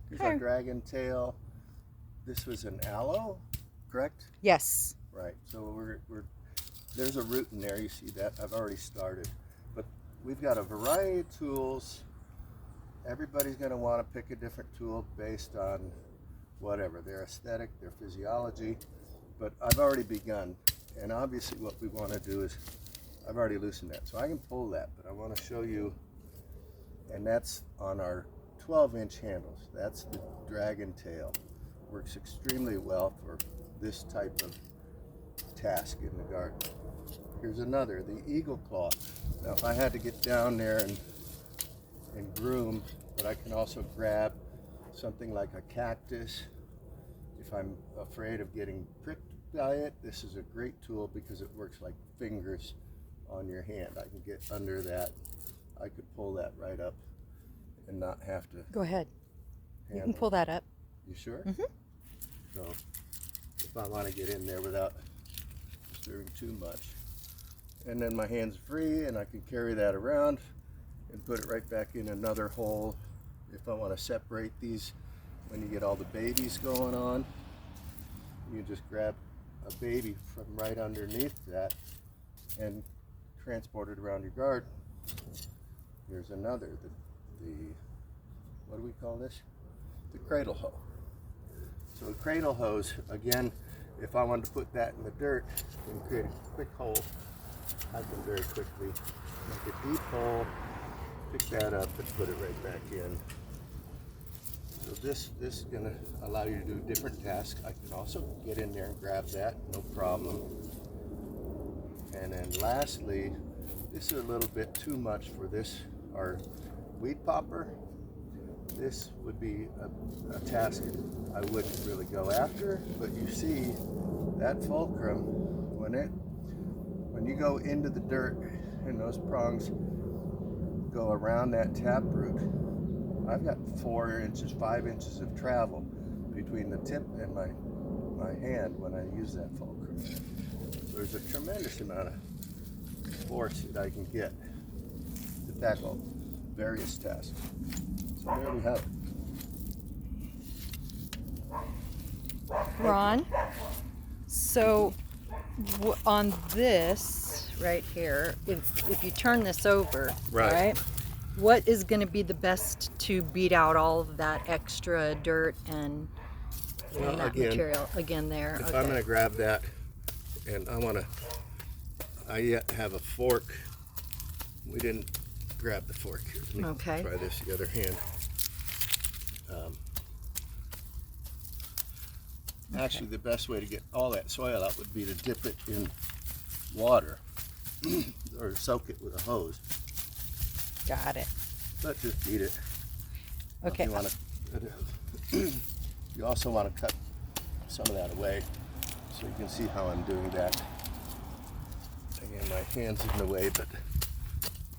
Here's our dragon tail. This was an aloe, correct? Yes. Right. So there's a root in there. You see that? I've already started. But we've got a variety of tools. Everybody's going to want to pick a different tool based on whatever, their aesthetic, their physiology. But I've already begun. And obviously what we want to do is, I've already loosened that. So I can pull that, but I want to show you, and that's on our 12-inch handles. That's the dragon tail. Works extremely well for this type of task in the garden. Here's another, the eagle claw. Now if I had to get down there and groom, but I can also grab something like a cactus. If I'm afraid of getting pricked by it, this is a great tool because it works like fingers on your hand. I can get under that. I could pull that right up and not have to. Go ahead. You can handle pull that up. You sure? Mm-hmm. So if I want to get in there without disturbing too much. And then my hand's free and I can carry that around and put it right back in another hole. If I want to separate these, when you get all the babies going on, you just grab a baby from right underneath that and transport it around your garden. Here's another, the what do we call this? The cradle hoe. So the cradle hose, again, if I wanted to put that in the dirt and create a quick hole, I can very quickly make a deep hole, pick that up and put it right back in. So this is going to allow you to do different tasks. I can also get in there and grab that, no problem. And then lastly, this is a little bit too much for this, our weed popper. This would be a task I wouldn't really go after, but you see that fulcrum, when you go into the dirt and those prongs go around that taproot, I've got 4 inches, 5 inches of travel between the tip and my hand when I use that fulcrum. So there's a tremendous amount of force that I can get to tackle various tasks. So there we have it. Ron, so on this right here, if you turn this over, right, what is going to be the best to beat out all of that extra dirt and that material again there? If I'm going to grab that and I yet have a fork. We didn't grab the fork here. Let me try this the other hand. Actually, the best way to get all that soil out would be to dip it in water or soak it with a hose. Got it. But just beat it. Okay. You also want to cut some of that away so you can see how I'm doing that. Again, my hand's in the way, but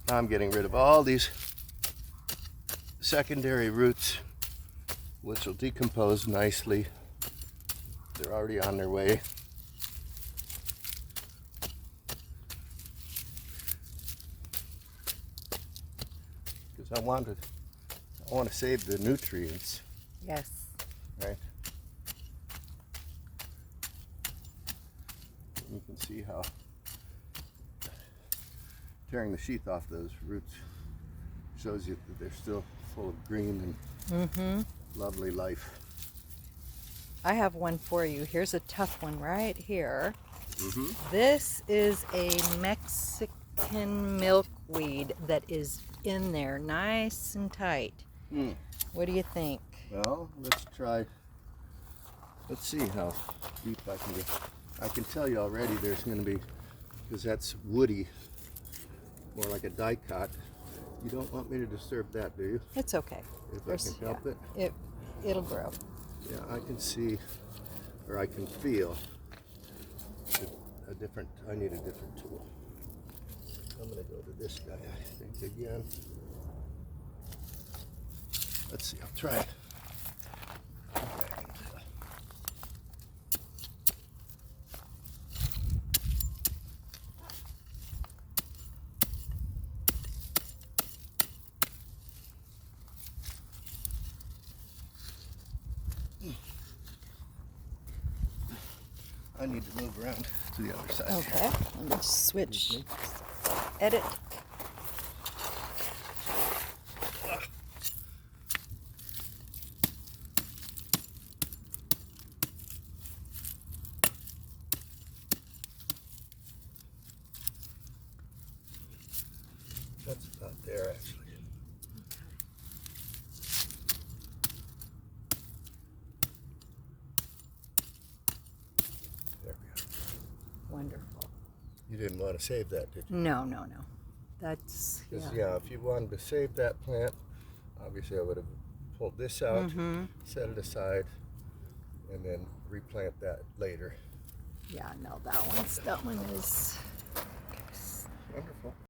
now I'm getting rid of all these secondary roots, which will decompose nicely. They're already on their way. Because I want to save the nutrients. Yes. Right? You can see how tearing the sheath off those roots shows you that they're still full of green and lovely life. I have one for you. Here's a tough one right here. This is a Mexican milkweed that is in there nice and tight. What do you think? Well, let's see how deep I can get. I can tell you already there's going to be, because that's woody, more like a dicot. You don't want me to disturb that, do you? It's okay. If I can help it? It'll grow. Yeah, I can see, or I can feel I need a different tool. I'm going to go to this guy, I think, again. Let's see, I'll try it. I need to move around to the other side. Okay, let me just switch. Edit. That's about there, actually. There we go. Wonderful. You didn't want to save that, did you? No, no, no. That's, Because, yeah. yeah, if you wanted to save that plant, obviously I would have pulled this out, set it aside, and then replant that later. Yeah, no, that one is Wonderful.